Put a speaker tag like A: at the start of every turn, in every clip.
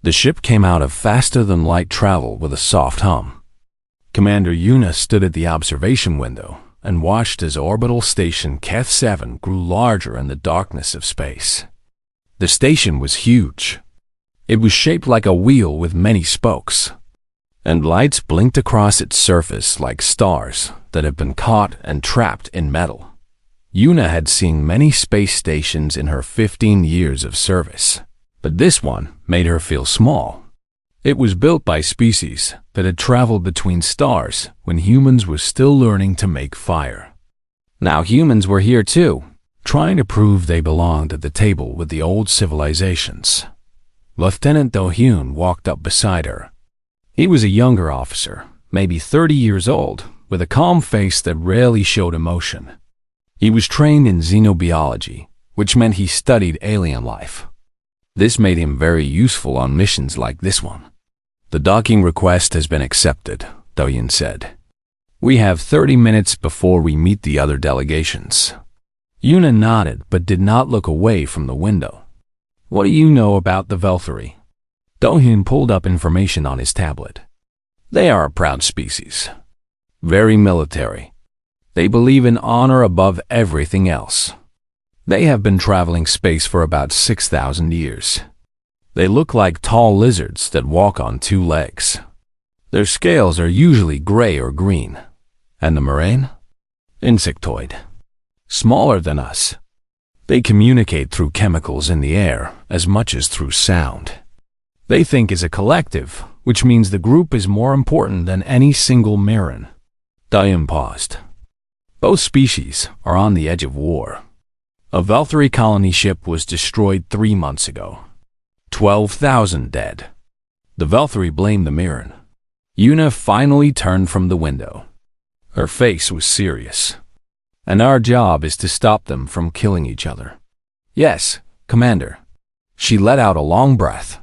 A: The ship came out of faster-than-light travel with a soft hum. Commander Yuna stood at the observation window and watched as orbital station Keth 7 grew larger in the darkness of space. The station was huge. It was shaped like a wheel with many spokes, and lights blinked across its surface like stars that had been caught and trapped in metal. Yuna had seen many space stations in her 15 years of service, but this one made her feel small. It was built by species that had traveled between stars when humans were still learning to make fire. Now humans were here too, trying to prove they belonged at the table with the old civilizations. Lieutenant Do-hyun walked up beside her. He was a younger officer, maybe 30 years old, with a calm face that rarely showed emotion. He was trained in xenobiology, which meant he studied alien life. This made him very useful on missions like this one. "The docking request has been accepted," Do-hyun said. "We have 30 minutes before we meet the other delegations." Yuna nodded but did not look away from the window. "What do you know about the Velthari?" Do-hyun pulled up information on his tablet. "They are a proud species. Very military. They believe in honor above everything else. They have been traveling space for about 6,000 years. They look like tall lizards that walk on two legs. Their scales are usually gray or green. And the moraine? Insectoid. Smaller than us. They communicate through chemicals in the air as much as through sound. They think as a collective, which means the group is more important than any single Mirren." Do-hyun paused. "Both species are on the edge of war. A Velthari colony ship was destroyed 3 months ago. 12,000 dead. The Velthari blamed the Mirren." Yuna finally turned from the window. Her face was serious. "And our job is to stop them from killing each other." "Yes, Commander." She let out a long breath.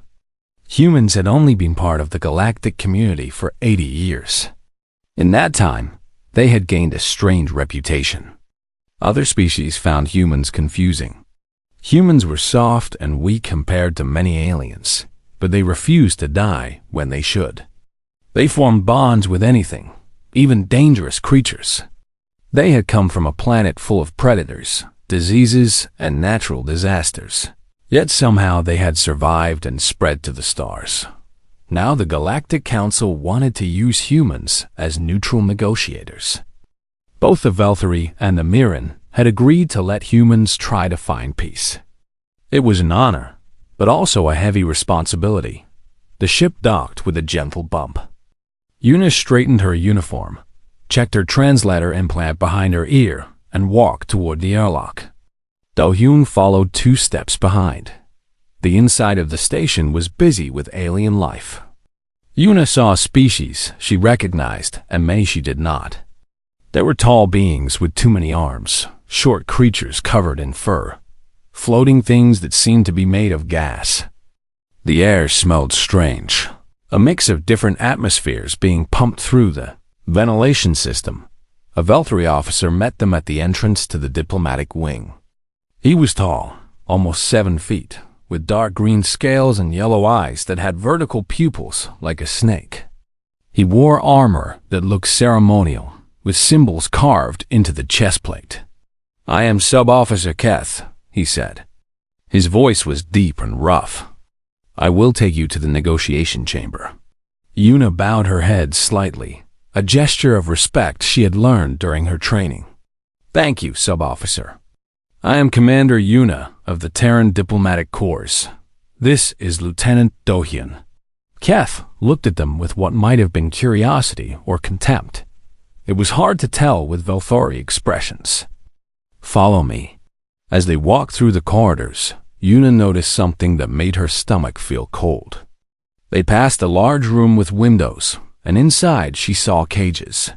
A: Humans had only been part of the galactic community for 80 years. In that time, they had gained a strange reputation. Other species found humans confusing. Humans were soft and weak compared to many aliens, but they refused to die when they should. They formed bonds with anything, even dangerous creatures. They had come from a planet full of predators, diseases, and natural disasters. Yet somehow they had survived and spread to the stars. Now the Galactic Council wanted to use humans as neutral negotiators. Both the Velthari and the Mirren had agreed to let humans try to find peace. It was an honor, but also a heavy responsibility. The ship docked with a gentle bump. Yuna straightened her uniform, checked her translator implant behind her ear, and walked toward the airlock. Do-hyun followed 2 steps behind. The inside of the station was busy with alien life. Yuna saw a species she recognized and many she did not. There were tall beings with too many arms, short creatures covered in fur, floating things that seemed to be made of gas. The air smelled strange, a mix of different atmospheres being pumped through the ventilation system. A Velthari officer met them at the entrance to the diplomatic wing. He was tall, almost 7 feet, with dark green scales and yellow eyes that had vertical pupils like a snake. He wore armor that looked ceremonial, with symbols carved into the chest plate. "I am Sub-Officer Keth," he said. His voice was deep and rough. "I will take you to the negotiation chamber." Yuna bowed her head slightly, a gesture of respect she had learned during her training. "Thank you, Sub-Officer. I am Commander Yuna of the Terran Diplomatic Corps. This is Lieutenant Do-hyun." Keth looked at them with what might have been curiosity or contempt. It was hard to tell with Velthari expressions. "Follow me." As they walked through the corridors, Yuna noticed something that made her stomach feel cold. They passed a large room with windows, and inside she saw cages.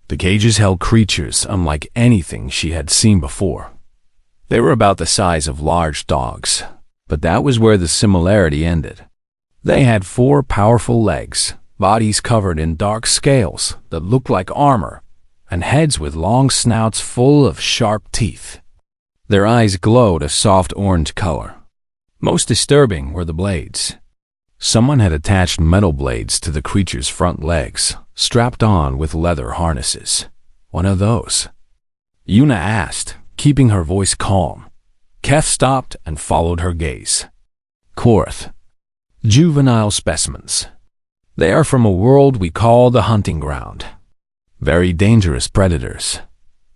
A: The cages held creatures unlike anything she had seen before. They were about the size of large dogs, but that was where the similarity ended. They had 4 powerful legs, bodies covered in dark scales that looked like armor, and heads with long snouts full of sharp teeth. Their eyes glowed a soft orange color. Most disturbing were the blades. Someone had attached metal blades to the creature's front legs, strapped on with leather harnesses. One of those? Yuna asked, keeping her voice calm. Keth stopped and followed her gaze. Korath. Juvenile specimens. They are from a world we call the hunting ground. Very dangerous predators.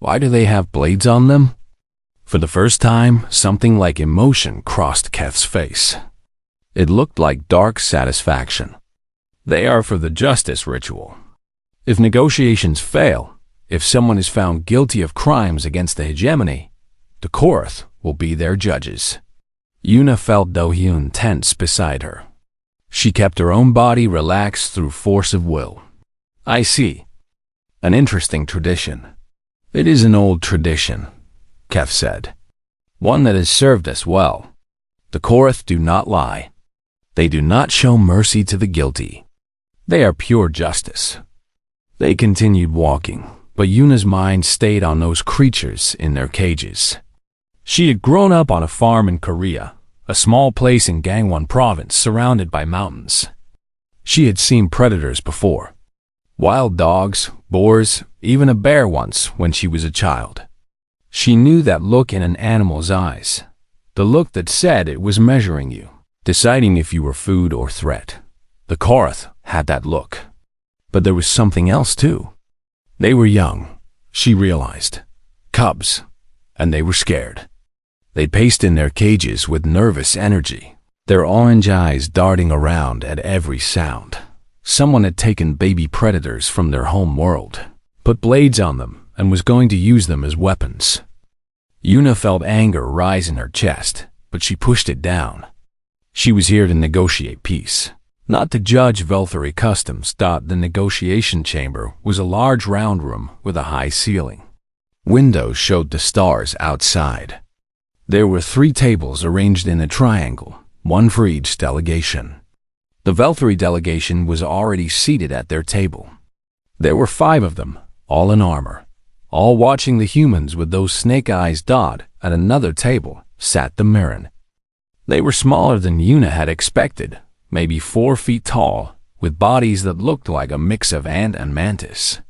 A: Why do they have blades on them? For the first time, something like emotion crossed Keth's face. It looked like dark satisfaction. They are for the justice ritual. If negotiations fail, if someone is found guilty of crimes against the hegemony, the Korath will be their judges. Yuna felt Do-hyun tense beside her. She kept her own body relaxed through force of will. I see. An interesting tradition. It is an old tradition, Keth said. One that has served us well. The Korath do not lie. They do not show mercy to the guilty. They are pure justice. They continued walking, but Yuna's mind stayed on those creatures in their cages. She had grown up on a farm in Korea, a small place in Gangwon province surrounded by mountains. She had seen predators before. Wild dogs, boars, even a bear once when she was a child. She knew that look in an animal's eyes, the look that said it was measuring you, deciding if you were food or threat. The Korath had that look. But there was something else too. They were young, she realized. Cubs. And they were scared. They paced in their cages with nervous energy, their orange eyes darting around at every sound. Someone had taken baby predators from their home world, put blades on them, and was going to use them as weapons. Yuna felt anger rise in her chest, but she pushed it down. She was here to negotiate peace, not to judge Velthari customs. The negotiation chamber was a large round room with a high ceiling. Windows showed the stars outside. There were 3 tables arranged in a triangle, one for each delegation. The Velthari delegation was already seated at their table. There were 5 of them, all in armor, all watching the humans with those snake eyes. At another table sat the Mirren. They were smaller than Yuna had expected, maybe 4 feet tall, with bodies that looked like a mix of ant and mantis.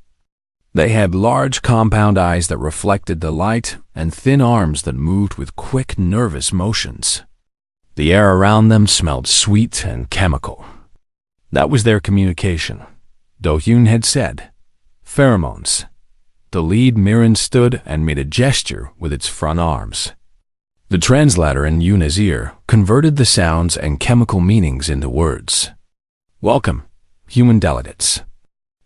A: They had large compound eyes that reflected the light and thin arms that moved with quick, nervous motions. The air around them smelled sweet and chemical. That was their communication, Do-hyun had said. Pheromones. The lead Mirren stood and made a gesture with its front arms. The translator in Yuna's ear converted the sounds and chemical meanings into words. Welcome, human delegates.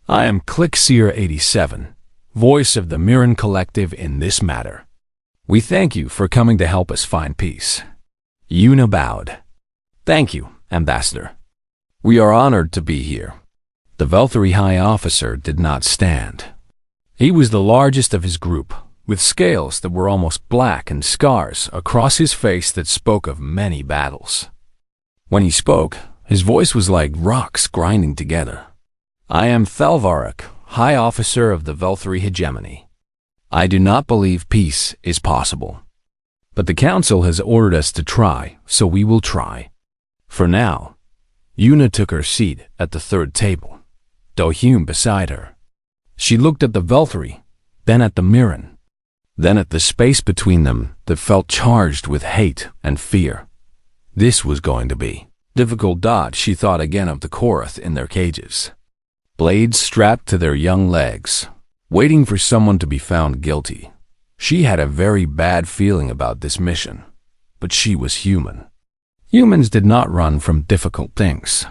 A: I am Clickseer87, voice of the Mirren Collective in this matter. We thank you for coming to help us find peace. Yuna bowed. Thank you, Ambassador. We are honored to be here. The Velthari High Officer did not stand. He was the largest of his group, with scales that were almost black and scars across his face that spoke of many battles. When he spoke, his voice was like rocks grinding together. I am Thelvarok, High Officer of the Velthari Hegemony. I do not believe peace is possible. But the Council has ordered us to try, so we will try. For now, Yuna took her seat at the 3rd table, Do-hyun beside her. She looked at the Velthari, then at the Mirren, then at the space between them that felt charged with hate and fear. This was going to be difficult. She thought again of the Korath in their cages. Blades strapped to their young legs, waiting for someone to be found guilty. She had a very bad feeling about this mission, but she was human. Humans did not run from difficult things.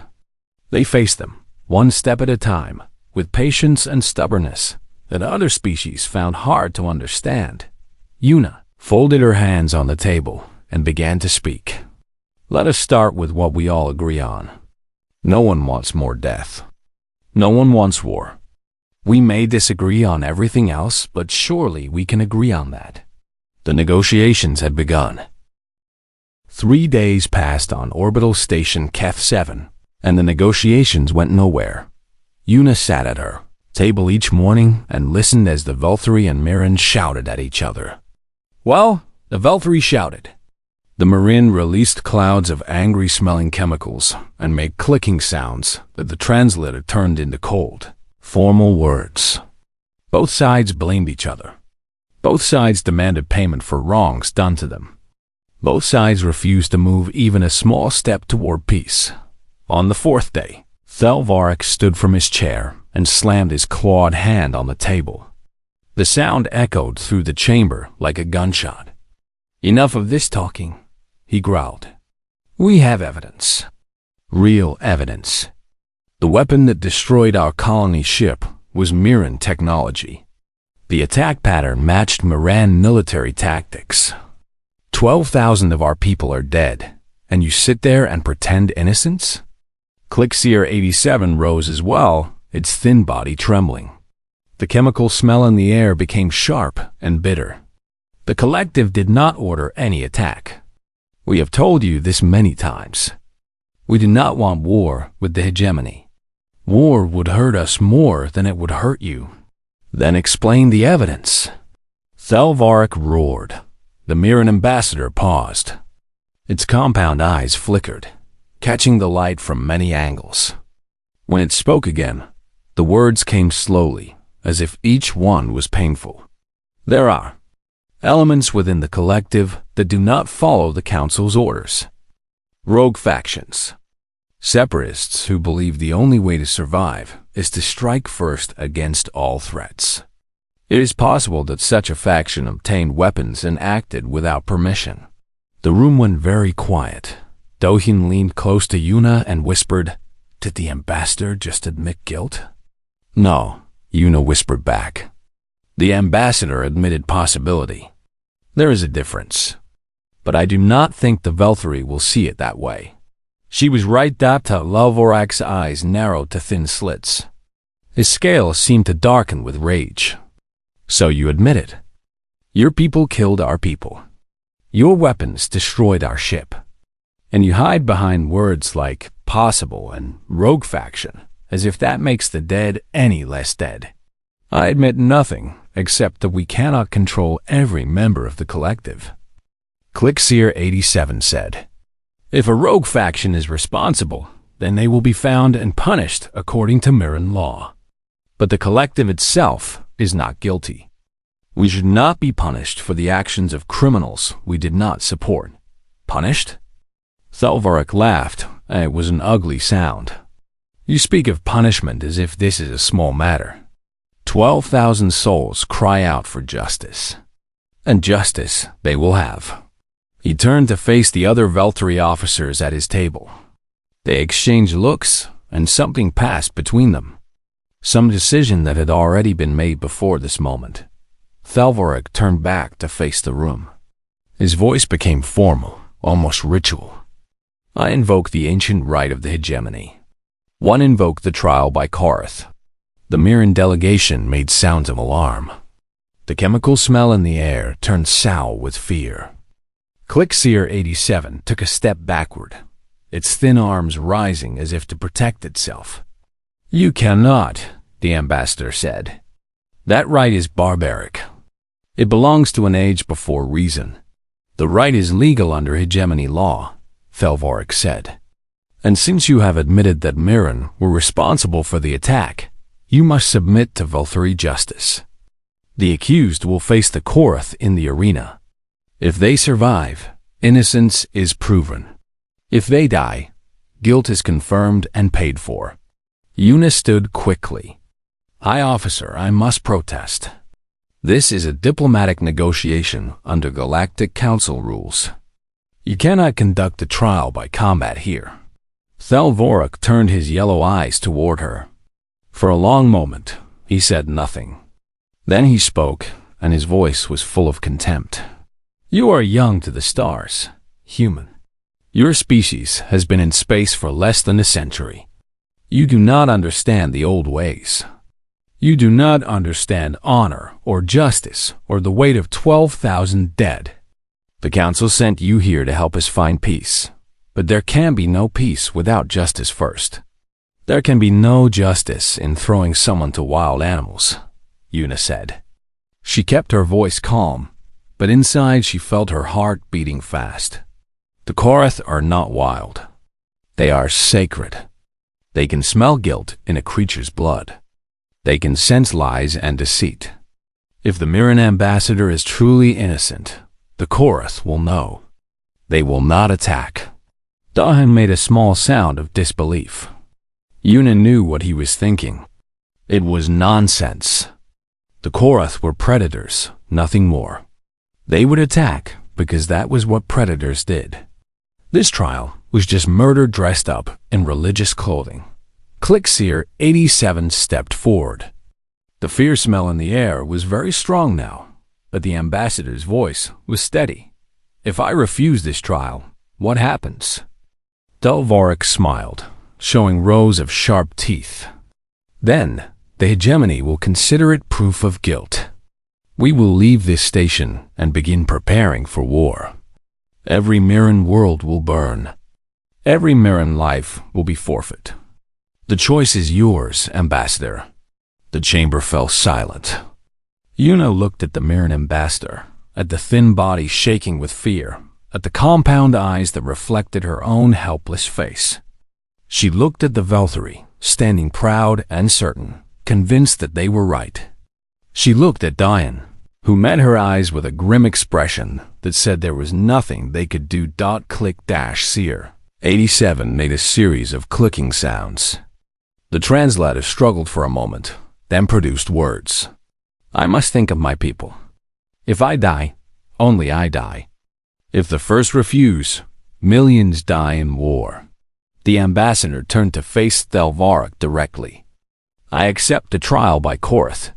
A: They faced them, one step at a time, with patience and stubbornness that other species found hard to understand. Yuna folded her hands on the table and began to speak. Let us start with what we all agree on. No one wants more death. No one wants war. We may disagree on everything else, but surely we can agree on that. The negotiations had begun. 3 days passed on orbital station Keth 7, and the negotiations went nowhere. Yuna sat at her table each morning and listened as the Velthari and Mirren shouted at each other. Well, the Velthari shouted. The marine released clouds of angry-smelling chemicals and made clicking sounds that the translator turned into cold, formal words. Both sides blamed each other. Both sides demanded payment for wrongs done to them. Both sides refused to move even a small step toward peace. On the fourth day, Thelvarek stood from his chair and slammed his clawed hand on the table. The sound echoed through the chamber like a gunshot. "Enough of this talking," he growled. "We have evidence. Real evidence. The weapon that destroyed our colony ship was Mirran technology. The attack pattern matched Mirran military tactics. 12,000 of our people are dead, and you sit there and pretend innocence?" Clickseer 87 rose as well, its thin body trembling. The chemical smell in the air became sharp and bitter. The collective did not order any attack. We have told you this many times. We do not want war with the hegemony. War would hurt us more than it would hurt you. Then explain the evidence. Thelvarek roared. The Mirran ambassador paused. Its compound eyes flickered, catching the light from many angles. When it spoke again, the words came slowly, as if each one was painful. "There are elements within the collective that do not follow the Council's orders. Rogue factions. Separatists who believe the only way to survive is to strike first against all threats. It is possible that such a faction obtained weapons and acted without permission." The room went very quiet. Dohin leaned close to Yuna and whispered, "Did the ambassador just admit guilt?" "No," Yuna whispered back. "The ambassador admitted possibility. There is a difference. But I do not think the Velthari will see it that way." She was right. Thelvarek's eyes narrowed to thin slits. His scales seemed to darken with rage. "So you admit it. Your people killed our people. Your weapons destroyed our ship. And you hide behind words like possible and rogue faction, as if that makes the dead any less dead. I admit nothing except that we cannot control every member of the collective." Clickseer 87 said, "If a rogue faction is responsible, then they will be found and punished according to Mirran law. But the collective itself is not guilty. We should not be punished for the actions of criminals we did not support." "Punished?" Thelvarek laughed, and it was an ugly sound. "You speak of punishment as if this is a small matter. 12,000 souls cry out for justice. And justice they will have." He turned to face the other Velthari officers at his table. They exchanged looks, and something passed between them. Some decision that had already been made before this moment. Thelvarek turned back to face the room. His voice became formal, almost ritual. "I invoke the ancient right of the hegemony. One invoked the trial by Korath." The Mirran delegation made sounds of alarm. The chemical smell in the air turned sour with fear. Clickseer 87 took a step backward, its thin arms rising as if to protect itself. "You cannot," the ambassador said. "That right is barbaric. It belongs to an age before reason. The right is legal under hegemony law," Thelvarek said. "And since you have admitted that Mirran were responsible for the attack, you must submit to Velthari justice. The accused will face the Korath in the arena. If they survive, innocence is proven. If they die, guilt is confirmed and paid for." Yuna stood quickly. "High officer, I must protest. This is a diplomatic negotiation under Galactic Council rules. You cannot conduct a trial by combat here." Thelvarek turned his yellow eyes toward her. For a long moment, he said nothing. Then he spoke, and his voice was full of contempt. "You are young to the stars, human. Your species has been in space for less than a century. You do not understand the old ways. You do not understand honor or justice or the weight of 12,000 dead. The Council sent you here to help us find peace, but there can be no peace without justice first. There can be no justice in throwing someone to wild animals," Yuna said. She kept her voice calm, but inside she felt her heart beating fast. The Korath are not wild. They are sacred. They can smell guilt in a creature's blood. They can sense lies and deceit. If the Mirren ambassador is truly innocent, the Korath will know. They will not attack. Dahan made a small sound of disbelief. Yuna knew what he was thinking. It was nonsense. The Korath were predators, nothing more. They would attack because that was what predators did. This trial was just murder dressed up in religious clothing. Clickseer 87 stepped forward. The fear smell in the air was very strong now, but the ambassador's voice was steady. If I refuse this trial, what happens? Delvorik smiled, showing rows of sharp teeth. Then, the hegemony will consider it proof of guilt. We will leave this station and begin preparing for war. Every Mirren world will burn. Every Mirren life will be forfeit. The choice is yours, Ambassador. The chamber fell silent. Yuna looked at the Mirren ambassador, at the thin body shaking with fear, at the compound eyes that reflected her own helpless face. She looked at the Velthari, standing proud and certain, convinced that they were right. She looked at Diane, who met her eyes with a grim expression that said there was nothing they could do. Click-seer 87 made a series of clicking sounds. The translator struggled for a moment, then produced words. I must think of my people. If I die, only I die. If the first refuse, millions die in war. The ambassador turned to face Delvorik directly. I accept a trial by Korath.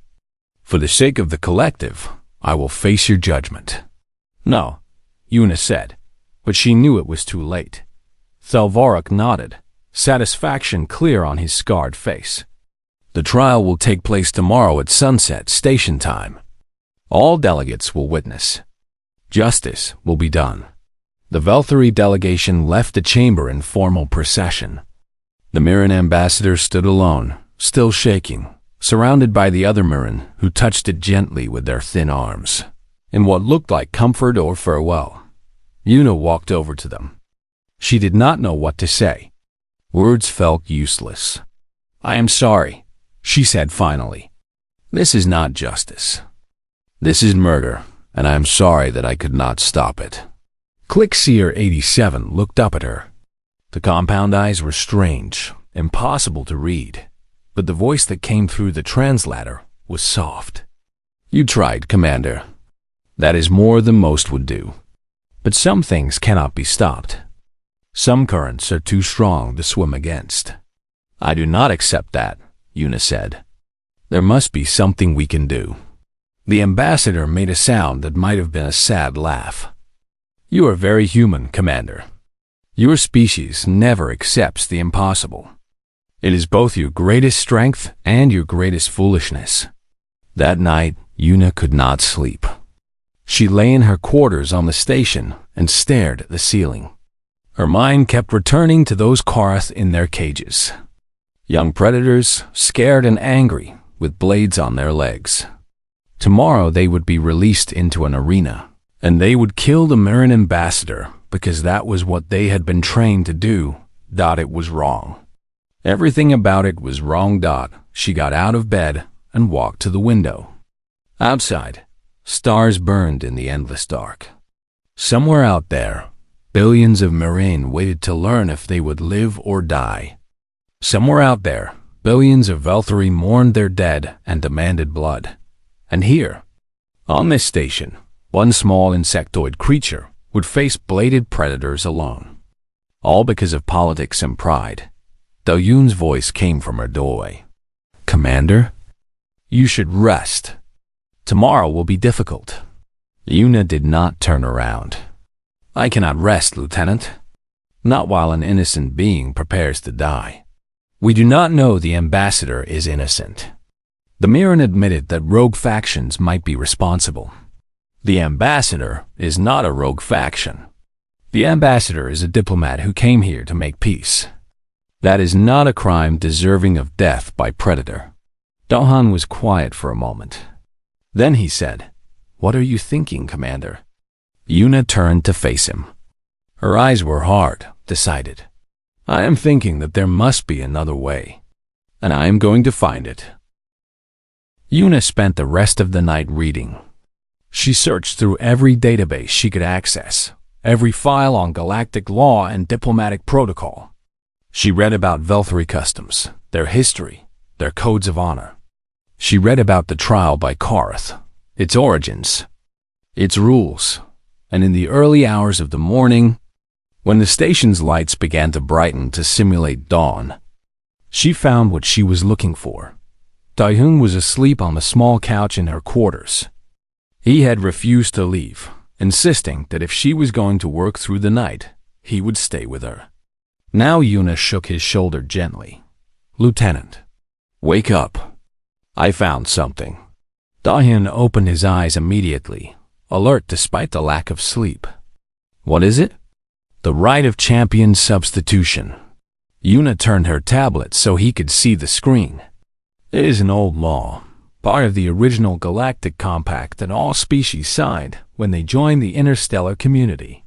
A: For the sake of the collective, I will face your judgment. No, Yuna said, but she knew it was too late. Delvorik nodded, satisfaction clear on his scarred face. The trial will take place tomorrow at sunset station time. All delegates will witness. Justice will be done. The Velthari delegation left the chamber in formal procession. The Mirren ambassador stood alone, still shaking, surrounded by the other Mirren who touched it gently with their thin arms. In what looked like comfort or farewell, Yuna walked over to them. She did not know what to say. Words felt useless. I am sorry, she said finally. This is not justice. This is murder, and I am sorry that I could not stop it. Clickseer 87 looked up at her. The compound eyes were strange, impossible to read, but the voice that came through the translator was soft. You tried, Commander. That is more than most would do. But some things cannot be stopped. Some currents are too strong to swim against. I do not accept that, Yuna said. There must be something we can do. The ambassador made a sound that might have been a sad laugh. You are very human, Commander. Your species never accepts the impossible. It is both your greatest strength and your greatest foolishness. That night, Yuna could not sleep. She lay in her quarters on the station and stared at the ceiling. Her mind kept returning to those Korath in their cages. Young predators, scared and angry, with blades on their legs. Tomorrow they would be released into an arena, and they would kill the Mirren ambassador because that was what they had been trained to do. It was wrong. Everything about it was wrong. She got out of bed and walked to the window. Outside, stars burned in the endless dark. Somewhere out there, billions of Mirren waited to learn if they would live or die. Somewhere out there, billions of Velthari mourned their dead and demanded blood. And here, on this station, one small insectoid creature would face bladed predators alone. All because of politics and pride. Dalyun's voice came from her doorway. Commander, you should rest. Tomorrow will be difficult. Yuna did not turn around. I cannot rest, Lieutenant. Not while an innocent being prepares to die. We do not know the ambassador is innocent. The Mirren admitted that rogue factions might be responsible. The ambassador is not a rogue faction. The ambassador is a diplomat who came here to make peace. That is not a crime deserving of death by predator. Dahan was quiet for a moment. Then he said, What are you thinking, Commander? Yuna turned to face him. Her eyes were hard, decided. I am thinking that there must be another way, and I am going to find it. Yuna spent the rest of the night reading. She searched through every database she could access, every file on galactic law and diplomatic protocol. She read about Velthari customs, their history, their codes of honor. She read about the trial by Karth, its origins, its rules, and in the early hours of the morning, when the station's lights began to brighten to simulate dawn, she found what she was looking for. Daehyun was asleep on the small couch in her quarters. He had refused to leave, insisting that if she was going to work through the night, he would stay with her. Now Yuna shook his shoulder gently. "Lieutenant, wake up. I found something." Daehyun opened his eyes immediately, alert despite the lack of sleep. "What is it?" "The right of champion substitution." Yuna turned her tablet so he could see the screen. It is an old law, part of the original Galactic Compact that all species signed when they joined the interstellar community.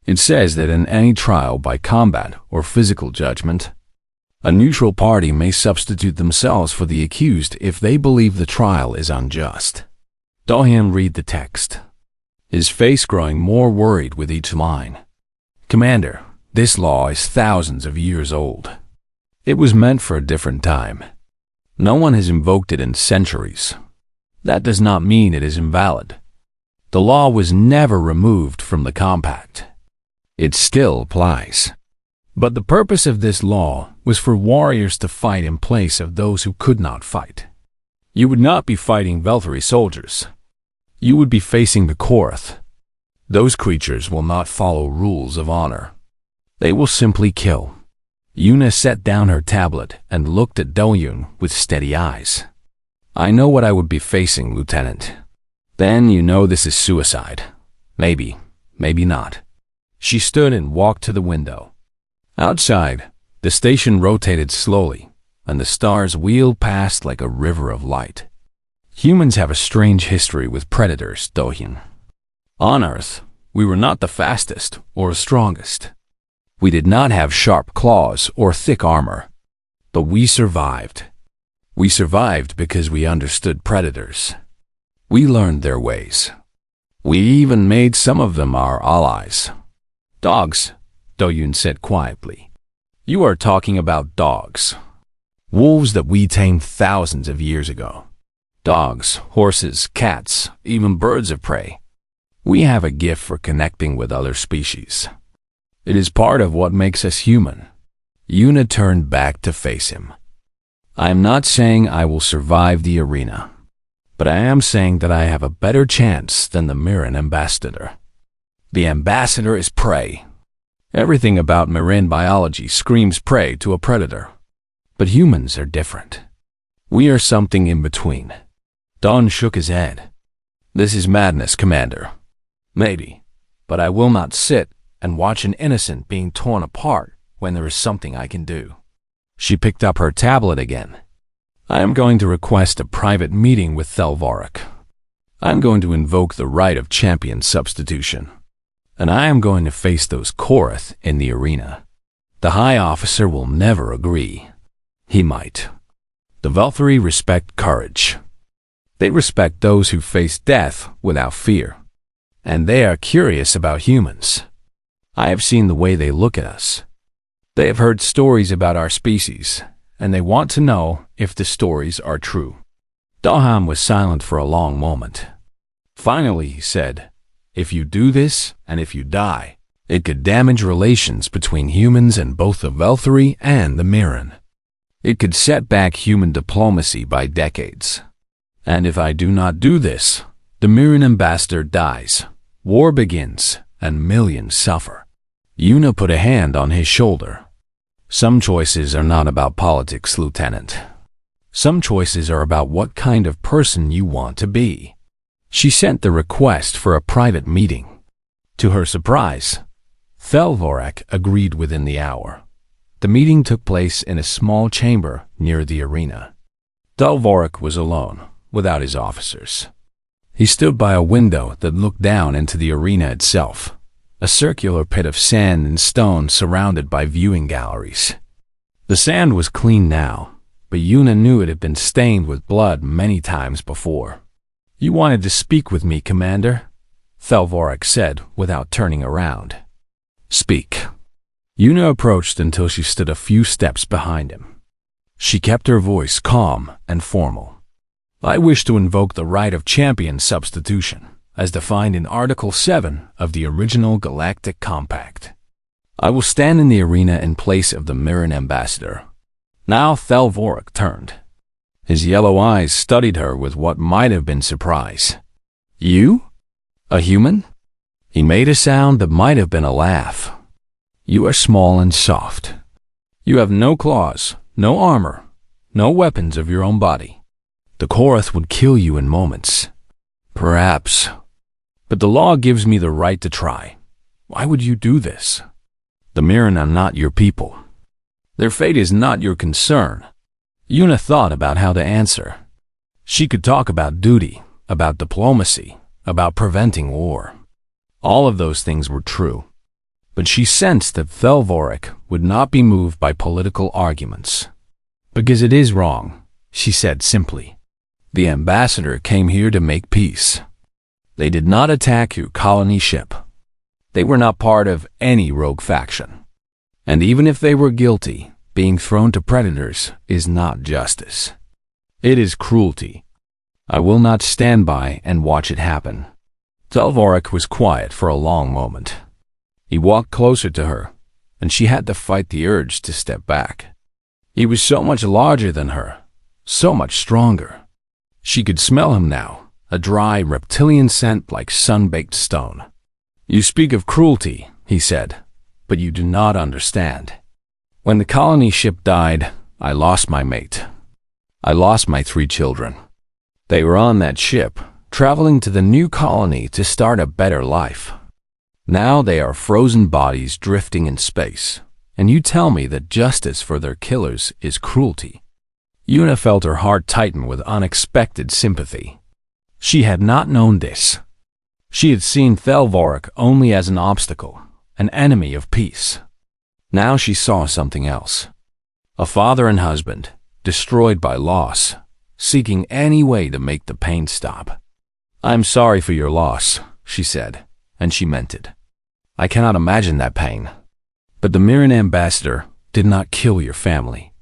A: It says that in any trial by combat or physical judgment, a neutral party may substitute themselves for the accused if they believe the trial is unjust. Daehyun read the text, his face growing more worried with each line. "Commander, this law is thousands of years old. It was meant for a different time. No one has invoked it in centuries. That does not mean it is invalid. The law was never removed from the compact. It still applies. But the purpose of this law was for warriors to fight in place of those who could not fight. You would not be fighting Velthari soldiers. You would be facing the Korth. Those creatures will not follow rules of honor. They will simply kill." Yuna set down her tablet and looked at Daehyun with steady eyes. "I know what I would be facing, Lieutenant." "Then you know this is suicide. Maybe, maybe not." She stood and walked to the window. Outside, the station rotated slowly, and the stars wheeled past like a river of light. Humans have a strange history with predators, Daehyun. On Earth, we were not the fastest or strongest. We did not have sharp claws or thick armor, but we survived. We survived because we understood predators. We learned their ways. We even made some of them our allies. "Dogs," Daehyun said quietly. "You are talking about dogs. Wolves that we tamed thousands of years ago. Dogs, horses, cats, even birds of prey. We have a gift for connecting with other species. It is part of what makes us human." Yuna turned back to face him. "I am not saying I will survive the arena, but I am saying that I have a better chance than the Mirren ambassador. The ambassador is prey. Everything about marine biology screams prey to a predator. But humans are different. We are something in between." Dawn shook his head. "This is madness, Commander. Maybe, but I will not sit and watch an innocent being torn apart when there is something I can do." She picked up her tablet again. "I am going to request a private meeting with Thelvarik. I am going to invoke the right of champion substitution. And I am going to face those Korth in the arena. The High Officer will never agree. He might. The Velthari respect courage. They respect those who face death without fear. And they are curious about humans. I have seen the way they look at us. They have heard stories about our species, and they want to know if the stories are true." Daehyun was silent for a long moment. Finally, he said, "If you do this, and if you die, it could damage relations between humans and both the Velthari and the Mirren. It could set back human diplomacy by decades. And if I do not do this, the Mirren ambassador dies, war begins, and millions suffer." Yuna put a hand on his shoulder. "Some choices are not about politics, Lieutenant. Some choices are about what kind of person you want to be." She sent the request for a private meeting. To her surprise, Thelvarik agreed within the hour. The meeting took place in a small chamber near the arena. Thelvarik was alone, without his officers. He stood by a window that looked down into the arena itself, a circular pit of sand and stone surrounded by viewing galleries. The sand was clean now, but Yuna knew it had been stained with blood many times before. "You wanted to speak with me, Commander," Thelvorik said without turning around. "Speak." Yuna approached until she stood a few steps behind him. She kept her voice calm and formal. "I wish to invoke the right of champion substitution, as defined in Article 7 of the original Galactic Compact. I will stand in the arena in place of the Mirren ambassador." Now Thelvorik turned. His yellow eyes studied her with what might have been surprise. "You? A human?" He made a sound that might have been a laugh. "You are small and soft. You have no claws, no armor, no weapons of your own body. The Korath would kill you in moments. Perhaps. But the law gives me the right to try. Why would you do this? The Mirren are not your people. Their fate is not your concern." Yuna thought about how to answer. She could talk about duty, about diplomacy, about preventing war. All of those things were true. But she sensed that Thelvorik would not be moved by political arguments. "Because it is wrong," she said simply. "The ambassador came here to make peace. They did not attack your colony ship. They were not part of any rogue faction. And even if they were guilty, being thrown to predators is not justice. It is cruelty. I will not stand by and watch it happen." Thelvorik was quiet for a long moment. He walked closer to her, and she had to fight the urge to step back. He was so much larger than her, so much stronger. She could smell him now, a dry reptilian scent like sun-baked stone. "You speak of cruelty," he said, "but you do not understand. When the colony ship died, I lost my mate. I lost my 3 children. They were on that ship, traveling to the new colony to start a better life. Now they are frozen bodies drifting in space, and you tell me that justice for their killers is cruelty." Yuna felt her heart tighten with unexpected sympathy. She had not known this. She had seen Thelvorik only as an obstacle, an enemy of peace. Now she saw something else. A father and husband, destroyed by loss, seeking any way to make the pain stop. "I'm sorry for your loss," she said, and she meant it. "I cannot imagine that pain. But the Mirren ambassador did not kill your family.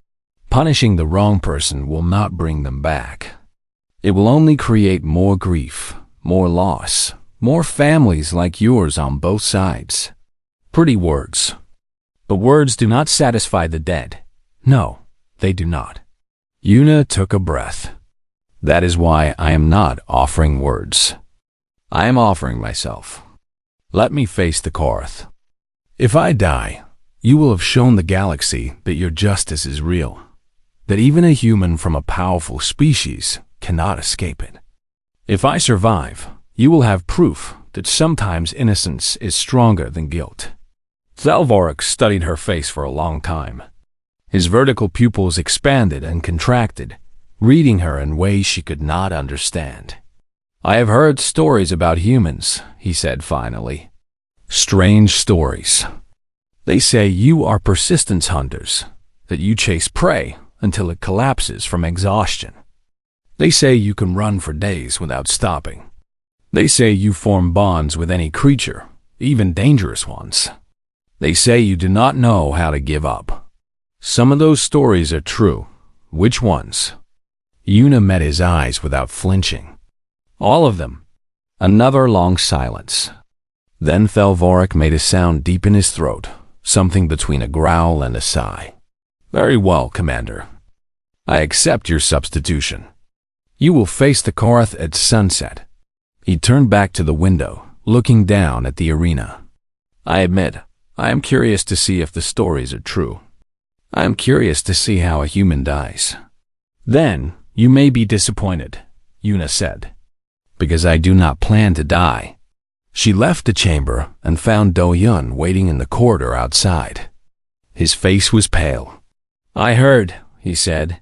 A: Punishing the wrong person will not bring them back. It will only create more grief, more loss, more families like yours on both sides." Pretty words. But words do not satisfy the dead. No, they do not. Yuna took a breath. "That is why I am not offering words. I am offering myself. Let me face the Korath. If I die, you will have shown the galaxy that your justice is real, that even a human from a powerful species cannot escape it. If I survive, you will have proof that sometimes innocence is stronger than guilt." Thelvorik studied her face for a long time. His vertical pupils expanded and contracted, reading her in ways she could not understand. "I have heard stories about humans," he said finally. "Strange stories. They say you are persistence hunters, that you chase prey until it collapses from exhaustion. They say you can run for days without stopping. They say you form bonds with any creature, even dangerous ones. They say you do not know how to give up. Some of those stories are true. Which ones?" Yuna met his eyes without flinching. "All of them." Another long silence. Then Thelvorik made a sound deep in his throat, something between a growl and a sigh. "Very well, Commander. I accept your substitution. You will face the Korath at sunset." He turned back to the window, looking down at the arena. "I admit, I am curious to see if the stories are true. I am curious to see how a human dies." "Then you may be disappointed," Yuna said, "because I do not plan to die." She left the chamber and found Do-Yun waiting in the corridor outside. His face was pale. "I heard," he said,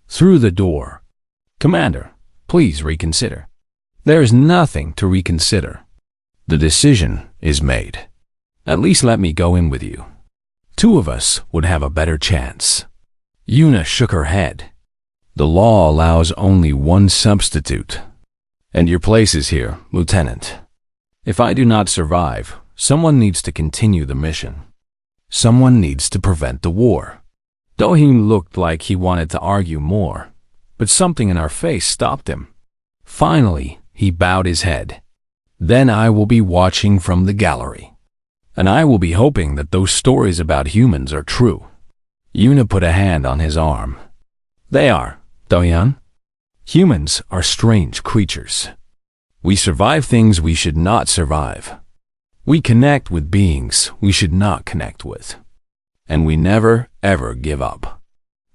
A: through the door. "Commander, please reconsider." "There is nothing to reconsider. The decision is made." At least let me go in with you. Two of us would have a better chance. Yuna shook her head. The law allows only one substitute. And your place is here, Lieutenant. If I do not survive, someone needs to continue the mission. Someone needs to prevent the war. Do-hyun looked like he wanted to argue more, but something in her face stopped him. Finally, he bowed his head. Then I will be watching from the gallery. And I will be hoping that those stories about humans are true. Yuna put a hand on his arm. They are, Do-hyun. Humans are strange creatures. We survive things we should not survive. We connect with beings we should not connect with. And we never, ever give up.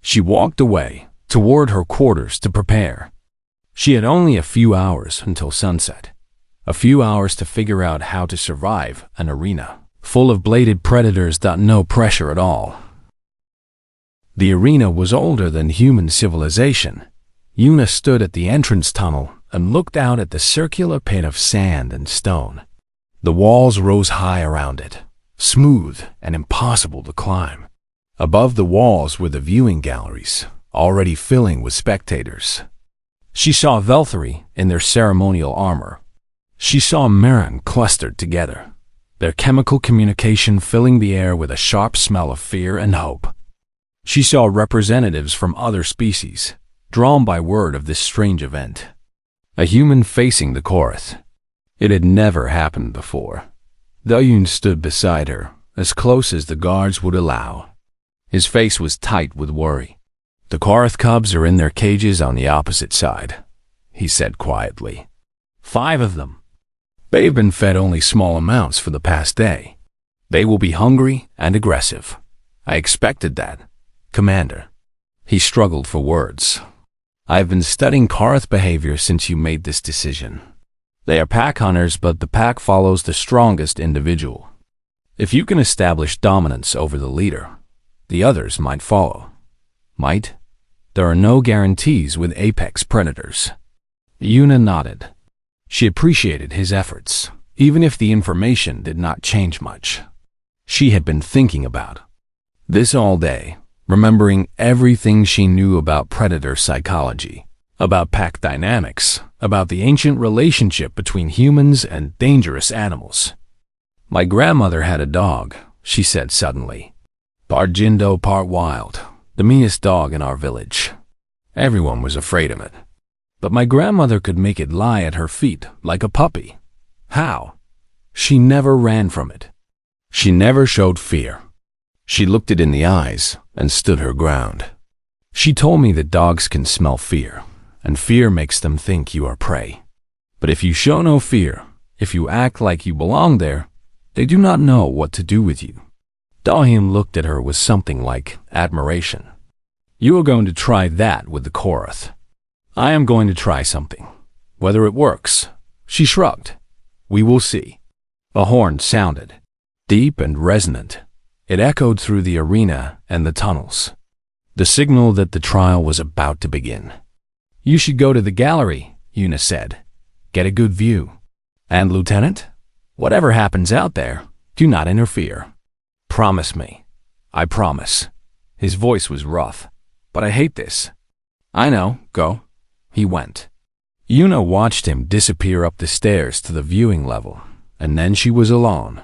A: She walked away, toward her quarters to prepare. She had only a few hours until sunset. A few hours to figure out how to survive an arena full of bladed predators. No pressure at all. The arena was older than human civilization. Yuna stood at the entrance tunnel and looked out at the circular pit of sand and stone. The walls rose high around it, smooth and impossible to climb. Above the walls were the viewing galleries, already filling with spectators. She saw Velthari in their ceremonial armor. She saw Mirren clustered together, their chemical communication filling the air with a sharp smell of fear and hope. She saw representatives from other species, drawn by word of this strange event. A human facing the Korath. It had never happened before. Do-hyun stood beside her, as close as the guards would allow. His face was tight with worry. The Korath cubs are in their cages on the opposite side, he said quietly. 5 of them. They've been fed only small amounts for the past day. They will be hungry and aggressive. I expected that, Commander. He struggled for words. I've been studying Korath behavior since you made this decision. They are pack hunters, but the pack follows the strongest individual. If you can establish dominance over the leader, the others might follow. Might? There are no guarantees with apex predators. Yuna nodded. She appreciated his efforts, even if the information did not change much. She had been thinking about this all day, remembering everything she knew about predator psychology, about pack dynamics, about the ancient relationship between humans and dangerous animals. My grandmother had a dog, she said suddenly. Part Jindo, part wild, the meanest dog in our village. Everyone was afraid of it. But my grandmother could make it lie at her feet like a puppy. How? She never ran from it. She never showed fear. She looked it in the eyes and stood her ground. She told me that dogs can smell fear, and fear makes them think you are prey. But if you show no fear, if you act like you belong there, they do not know what to do with you. Do-hyun looked at her with something like admiration. You are going to try that with the Korath. I am going to try something. Whether it works, she shrugged. We will see. A horn sounded, deep and resonant. It echoed through the arena and the tunnels. The signal that the trial was about to begin. You should go to the gallery, Yuna said. Get a good view. And Lieutenant, whatever happens out there, do not interfere. Promise me. I promise. His voice was rough. But I hate this. I know, go. He went. Yuna watched him disappear up the stairs to the viewing level, and then she was alone.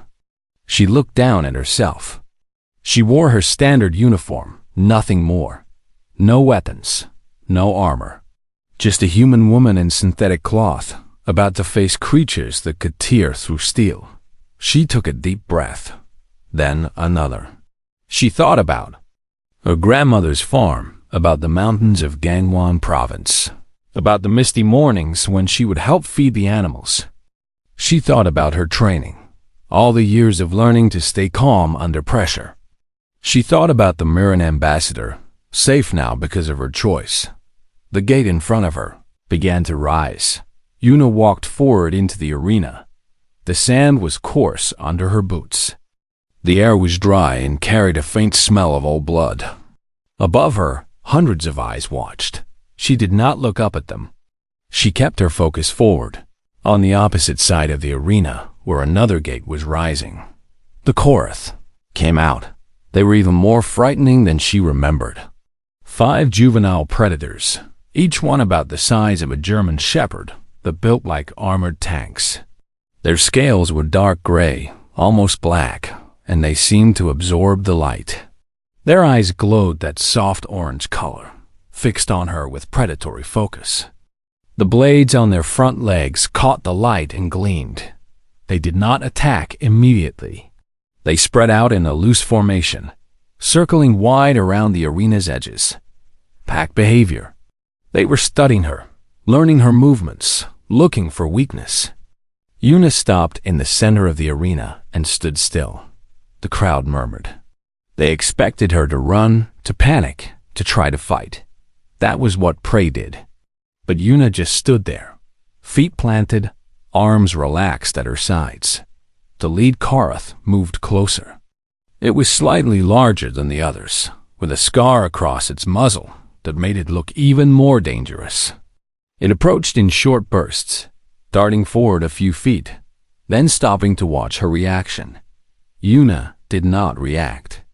A: She looked down at herself. She wore her standard uniform, nothing more. No weapons, no armor. Just a human woman in synthetic cloth, about to face creatures that could tear through steel. She took a deep breath, then another. She thought about her grandmother's farm, about the mountains of Gangwon Province, about the misty mornings when she would help feed the animals. She thought about her training, all the years of learning to stay calm under pressure. She thought about the Mirren ambassador, safe now because of her choice. The gate in front of her began to rise. Yuna walked forward into the arena. The sand was coarse under her boots. The air was dry and carried a faint smell of old blood. Above her, hundreds of eyes watched. She did not look up at them. She kept her focus forward, on the opposite side of the arena, where another gate was rising. The Korath came out. They were even more frightening than she remembered. 5 juvenile predators, each one about the size of a German shepherd, but built like armored tanks. Their scales were dark gray, almost black, and they seemed to absorb the light. Their eyes glowed that soft orange color, fixed on her with predatory focus. The blades on their front legs caught the light and gleamed. They did not attack immediately. They spread out in a loose formation, circling wide around the arena's edges. Pack behavior. They were studying her, learning her movements, looking for weakness. Una stopped in the center of the arena and stood still. The crowd murmured. They expected her to run, to panic, to try to fight. That was what prey did. But Una just stood there, feet planted, arms relaxed at her sides. The lead Korath moved closer. It was slightly larger than the others, with a scar across its muzzle that made it look even more dangerous. It approached in short bursts, darting forward a few feet, then stopping to watch her reaction. Una did not react.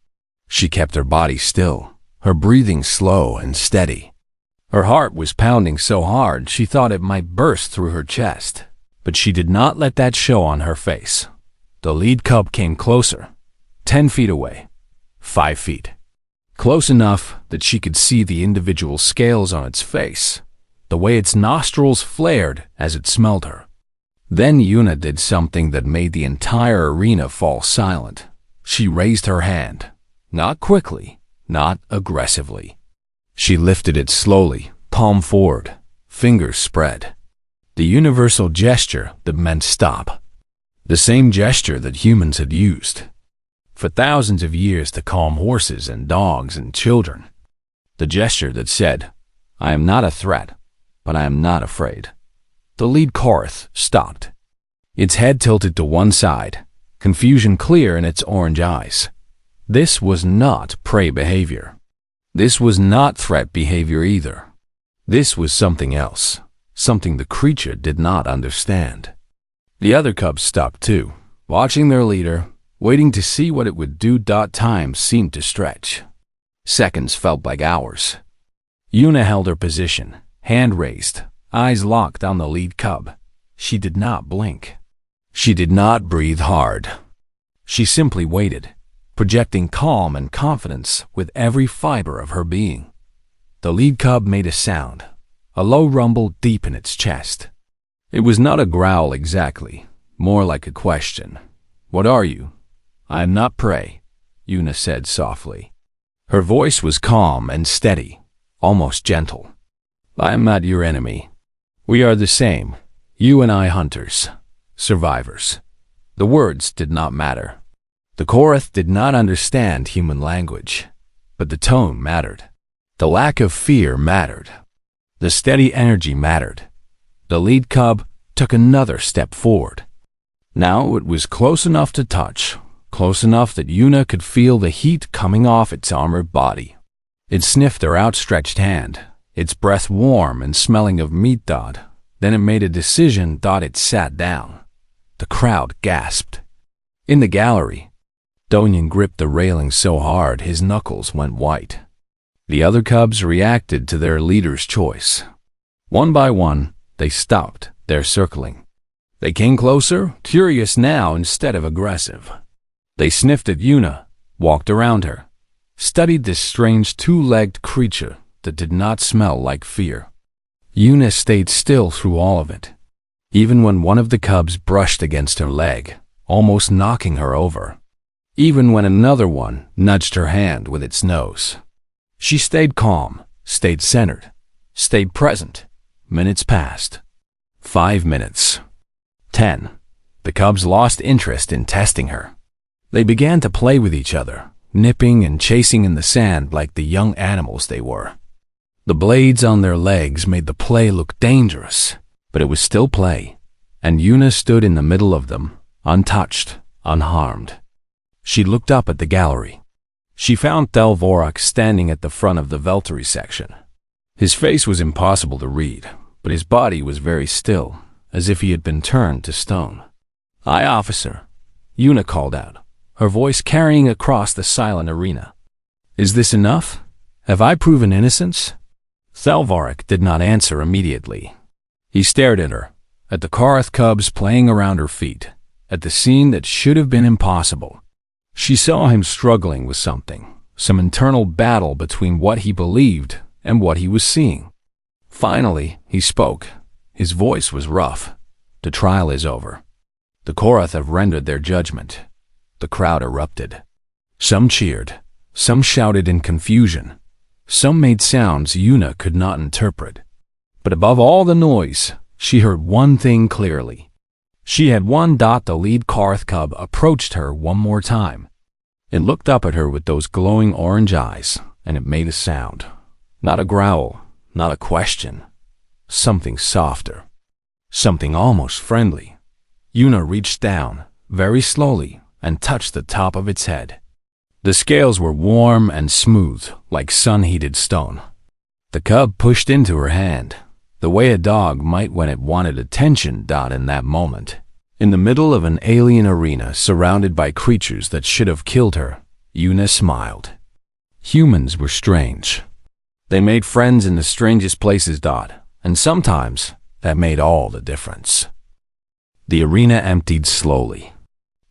A: She kept her body still, her breathing slow and steady. Her heart was pounding so hard she thought it might burst through her chest, but she did not let that show on her face. The lead cub came closer, 10 feet away, 5 feet. Close enough that she could see the individual scales on its face, the way its nostrils flared as it smelled her. Then Una did something that made the entire arena fall silent. She raised her hand, not quickly, not aggressively. She lifted it slowly, palm forward, fingers spread. The universal gesture that meant stop. The same gesture that humans had used for thousands of years to calm horses and dogs and children. The gesture that said, I am not a threat, but I am not afraid. The lead Korath stopped. Its head tilted to one side, confusion clear in its orange eyes. This was not prey behavior. This was not threat behavior either. This was something else, something the creature did not understand. The other cubs stopped too, watching their leader, waiting to see what it would do. Time seemed to stretch. Seconds felt like hours. Una held her position, hand raised, eyes locked on the lead cub. She did not blink. She did not breathe hard. She simply waited, projecting calm and confidence with every fiber of her being. The lead cub made a sound, a low rumble deep in its chest. It was not a growl exactly, more like a question. What are you? I am not prey, Una said softly. Her voice was calm and steady, almost gentle. I am not your enemy. We are the same, you and I hunters, survivors. The words did not matter. The Korath did not understand human language, but the tone mattered. The lack of fear mattered. The steady energy mattered. The lead cub took another step forward. Now it was close enough to touch, close enough that Una could feel the heat coming off its armored body. It sniffed her outstretched hand, its breath warm and smelling of meat. Then it made a decision. It sat down. The crowd gasped. In the gallery, Donyan gripped the railing so hard his knuckles went white. The other cubs reacted to their leader's choice. One by one, they stopped their circling. They came closer, curious now instead of aggressive. They sniffed at Una, walked around her, studied this strange two-legged creature that did not smell like fear. Una stayed still through all of it, even when one of the cubs brushed against her leg, almost knocking her over. Even when another one nudged her hand with its nose. She stayed calm, stayed centered, stayed present. Minutes passed. 5 minutes. 10. The cubs lost interest in testing her. They began to play with each other, nipping and chasing in the sand like the young animals they were. The blades on their legs made the play look dangerous, but it was still play, and Una stood in the middle of them, untouched, unharmed. She looked up at the gallery. She found Vorak standing at the front of the Veltary section. His face was impossible to read, but his body was very still, as if he had been turned to stone. "Aye, officer," Una called out, her voice carrying across the silent arena. "Is this enough? Have I proven innocence?" Thalvarik did not answer immediately. He stared at her, at the Korath cubs playing around her feet, at the scene that should have been impossible. She saw him struggling with something, some internal battle between what he believed and what he was seeing. Finally, he spoke. His voice was rough. "The trial is over. The Korath have rendered their judgment." The crowd erupted. Some cheered, some shouted in confusion, some made sounds Yuna could not interpret. But above all the noise, she heard one thing clearly. She had the lead Korath cub approached her one more time. It looked up at her with those glowing orange eyes, and it made a sound. Not a growl, not a question. Something softer. Something almost friendly. Yuna reached down, very slowly, and touched the top of its head. The scales were warm and smooth, like sun-heated stone. The cub pushed into her hand, the way a dog might when it wanted attention. In that moment, in the middle of an alien arena surrounded by creatures that should have killed her, Yuna smiled. Humans were strange. They made friends in the strangest places. And sometimes that made all the difference. The arena emptied slowly.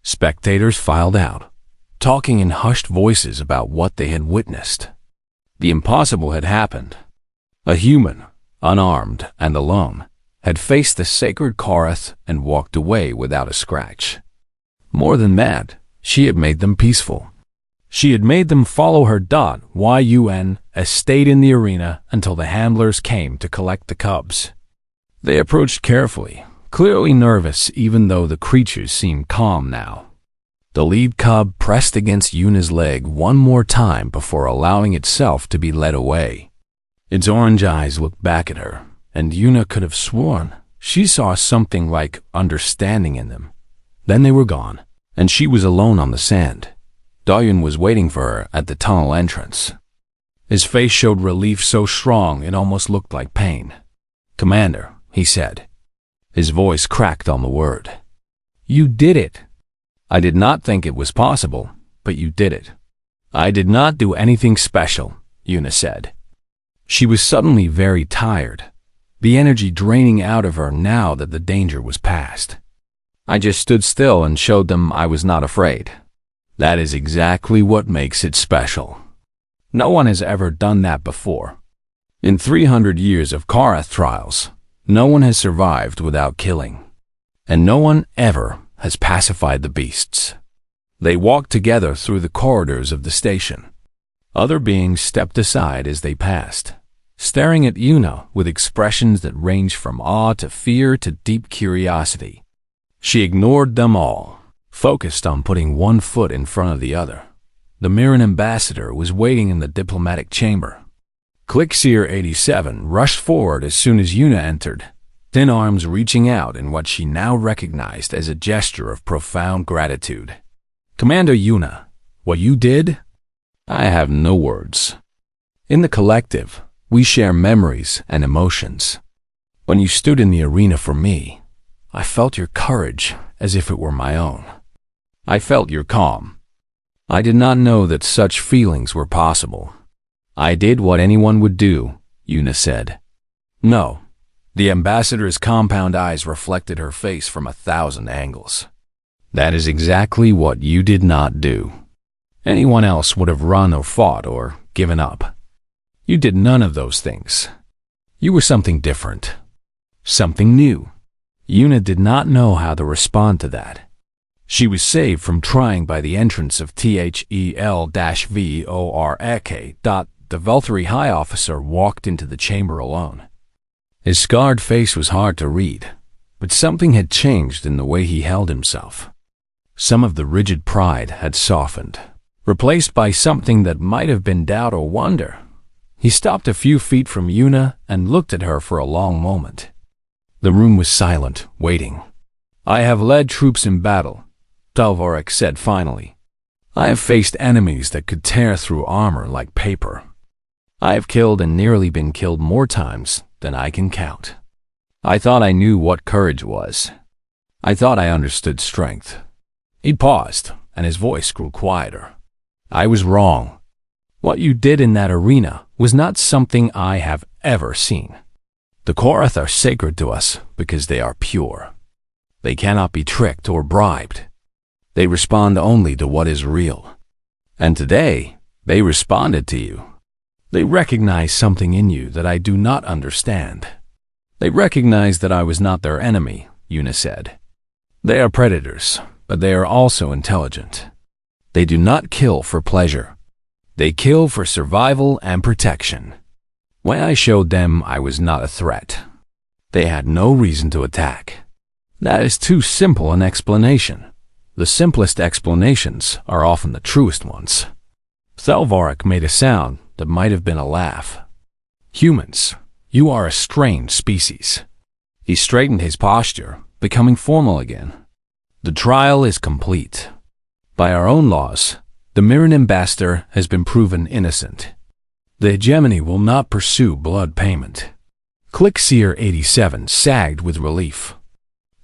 A: Spectators filed out, talking in hushed voices about what they had witnessed. The impossible had happened. A human, unarmed and alone, had faced the sacred Korath and walked away without a scratch. More than that, she had made them peaceful. She had made them follow her. Yun stayed in the arena until the handlers came to collect the cubs. They approached carefully, clearly nervous even though the creatures seemed calm now. The lead cub pressed against Yuna's leg one more time before allowing itself to be led away. Its orange eyes looked back at her, and Yuna could have sworn she saw something like understanding in them. Then they were gone, and she was alone on the sand. Daryun was waiting for her at the tunnel entrance. His face showed relief so strong it almost looked like pain. "Commander," he said. His voice cracked on the word. "You did it." "I did not think it was possible, but you did it." "I did not do anything special," Yuna said. She was suddenly very tired, the energy draining out of her now that the danger was past. "I just stood still and showed them I was not afraid." "That is exactly what makes it special. No one has ever done that before. In 300 years of Korath trials, no one has survived without killing. And no one ever has pacified the beasts." They walked together through the corridors of the station. Other beings stepped aside as they passed, staring at Yuna with expressions that ranged from awe to fear to deep curiosity. She ignored them all, focused on putting one foot in front of the other. The Mirren ambassador was waiting in the diplomatic chamber. Clickseer 87 rushed forward as soon as Yuna entered, thin arms reaching out in what she now recognized as a gesture of profound gratitude. "Commander Yuna, what you did? I have no words. In the collective, we share memories and emotions. When you stood in the arena for me, I felt your courage as if it were my own. I felt your calm. I did not know that such feelings were possible." "I did what anyone would do," Yuna said. "No." The ambassador's compound eyes reflected her face from 1,000 angles. "That is exactly what you did not do. Anyone else would have run or fought or given up. You did none of those things. You were something different. Something new." Yuna did not know how to respond to that. She was saved from trying by the entrance of THEL-VORK. The Veltari High Officer walked into the chamber alone. His scarred face was hard to read, but something had changed in the way he held himself. Some of the rigid pride had softened, replaced by something that might have been doubt or wonder. He stopped a few feet from Yuna and looked at her for a long moment. The room was silent, waiting. "I have led troops in battle," Thalvarik said finally. "I have faced enemies that could tear through armor like paper. I have killed and nearly been killed more times than I can count. I thought I knew what courage was. I thought I understood strength." He paused, and his voice grew quieter. "I was wrong. What you did in that arena was not something I have ever seen. The Korath are sacred to us because they are pure. They cannot be tricked or bribed. They respond only to what is real. And today, they responded to you. They recognize something in you that I do not understand. They recognize that I was not their enemy," Yuna said. "They are predators, but they are also intelligent. They do not kill for pleasure. They kill for survival and protection. When I showed them I was not a threat, they had no reason to attack. That is too simple an explanation. The simplest explanations are often the truest ones." Thelvarik made a sound that might have been a laugh. "Humans, you are a strange species." He straightened his posture, becoming formal again. "The trial is complete. By our own laws, the Mirren ambassador has been proven innocent. The hegemony will not pursue blood payment." Clickseer 87 sagged with relief.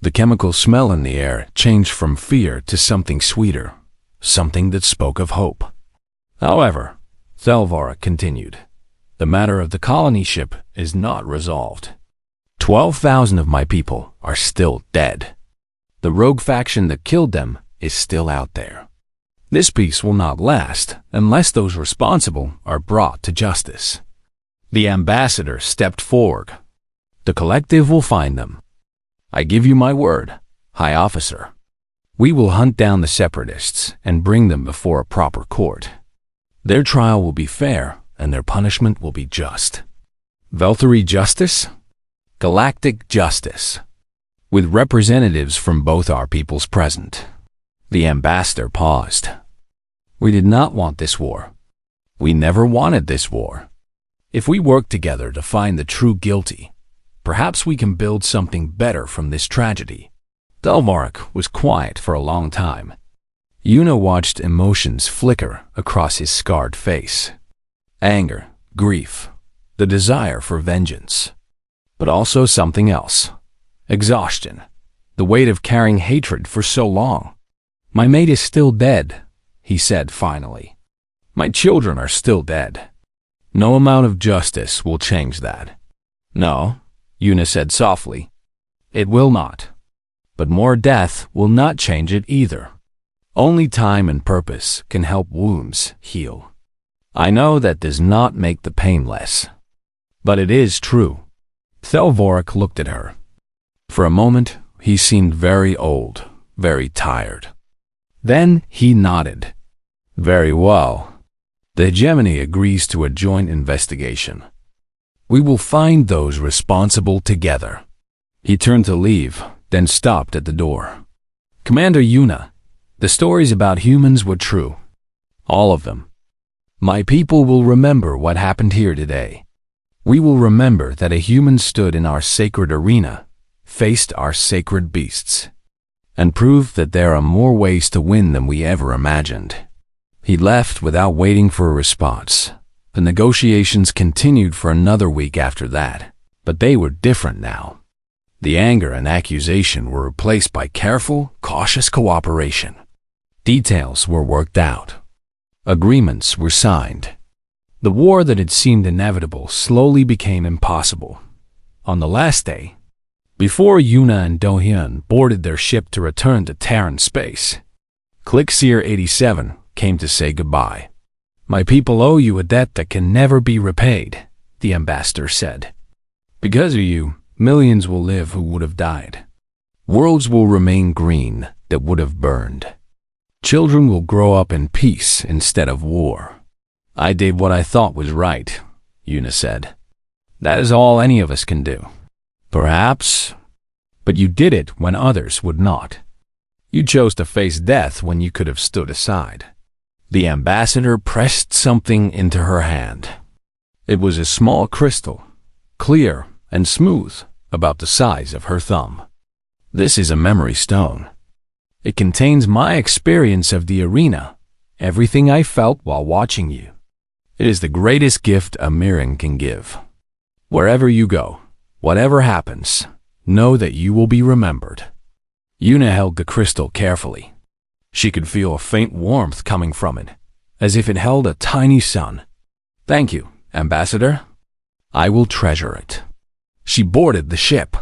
A: The chemical smell in the air changed from fear to something sweeter, something that spoke of hope. "However," Thelvarik continued, "the matter of the colony ship is not resolved. 12,000 of my people are still dead. The rogue faction that killed them is still out there. This peace will not last unless those responsible are brought to justice." The ambassador stepped forward. "The collective will find them. I give you my word, High Officer. We will hunt down the separatists and bring them before a proper court. Their trial will be fair and their punishment will be just." Velthari justice? Galactic justice. With representatives from both our peoples present. The ambassador paused. "We did not want this war. We never wanted this war. If we work together to find the true guilty, perhaps we can build something better from this tragedy." Thelvarik was quiet for a long time. Yuna watched emotions flicker across his scarred face. Anger, grief, the desire for vengeance. But also something else. Exhaustion. The weight of carrying hatred for so long. "My mate is still dead," he said finally. "My children are still dead. No amount of justice will change that." "No," Yuna said softly. "It will not. But more death will not change it either. Only time and purpose can help wounds heal. I know that does not make the pain less. But it is true." Thelvarik looked at her. For a moment, he seemed very old, very tired. Then he nodded. "Very well. The hegemony agrees to a joint investigation. We will find those responsible together." He turned to leave, then stopped at the door. "Commander Yuna, the stories about humans were true. All of them. My people will remember what happened here today. We will remember that a human stood in our sacred arena, faced our sacred beasts, and proved that there are more ways to win than we ever imagined." He left without waiting for a response. The negotiations continued for another week after that, but they were different now. The anger and accusation were replaced by careful, cautious cooperation. Details were worked out. Agreements were signed. The war that had seemed inevitable slowly became impossible. On the last day, before Yuna and Do-hyun boarded their ship to return to Terran space, Clickseer 87 came to say goodbye. "My people owe you a debt that can never be repaid," the ambassador said. "Because of you, millions will live who would have died. Worlds will remain green that would have burned. Children will grow up in peace instead of war." "I did what I thought was right," Yuna said. "That is all any of us can do." "Perhaps. But you did it when others would not. You chose to face death when you could have stood aside." The ambassador pressed something into her hand. It was a small crystal, clear and smooth, about the size of her thumb. "This is a memory stone. It contains my experience of the arena, everything I felt while watching you. It is the greatest gift a Mirren can give. Wherever you go, whatever happens, know that you will be remembered." Yuna held the crystal carefully. She could feel a faint warmth coming from it, as if it held a tiny sun. "Thank you, Ambassador. I will treasure it." She boarded the ship.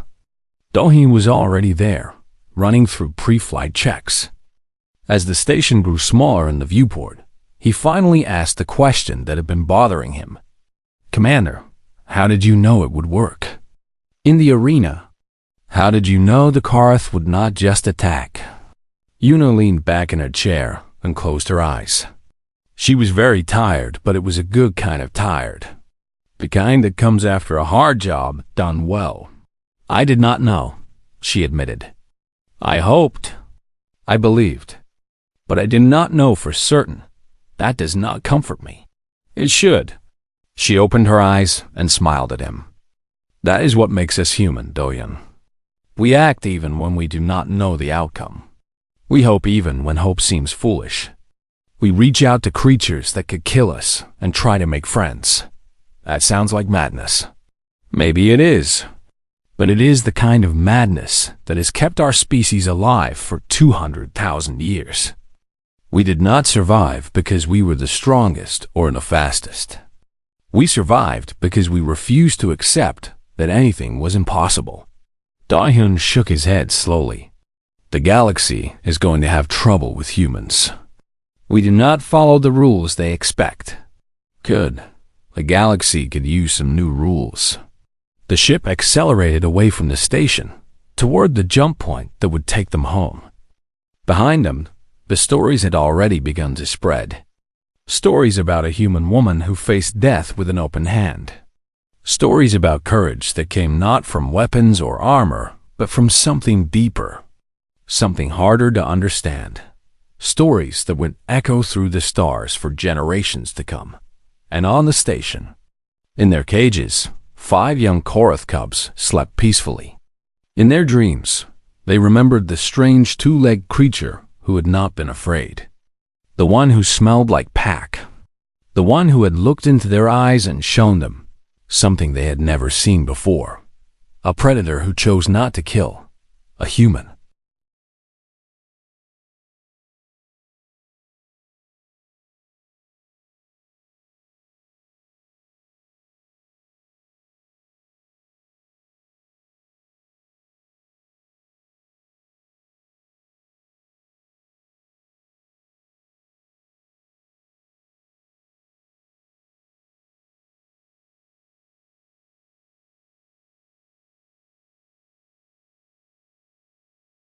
A: Doheen was already there, running through pre-flight checks. As the station grew smaller in the viewport, he finally asked the question that had been bothering him. "Commander, how did you know it would work?" "In the arena." "How did you know the Karth would not just attack?" Yuna leaned back in her chair and closed her eyes. She was very tired, but it was a good kind of tired. The kind that comes after a hard job done well. "I did not know," she admitted. "I hoped. I believed. But I did not know for certain. That does not comfort me." "It should." She opened her eyes and smiled at him. "That is what makes us human, Doyen. We act even when we do not know the outcome. We hope even when hope seems foolish. We reach out to creatures that could kill us and try to make friends. That sounds like madness. Maybe it is. But it is the kind of madness that has kept our species alive for 200,000 years. We did not survive because we were the strongest or the fastest. We survived because we refused to accept that anything was impossible." Dahyun shook his head slowly. "The galaxy is going to have trouble with humans. We do not follow the rules they expect. Good. The galaxy could use some new rules." The ship accelerated away from the station, toward the jump point that would take them home. Behind them, the stories had already begun to spread. Stories about a human woman who faced death with an open hand. Stories about courage that came not from weapons or armor, but from something deeper, something harder to understand. Stories that would echo through the stars for generations to come. And on the station, in their cages, 5 young Korath cubs slept peacefully. In their dreams, they remembered the strange 2-legged creature who had not been afraid. The one who smelled like pack. The one who had looked into their eyes and shown them something they had never seen before. A predator who chose not to kill. A human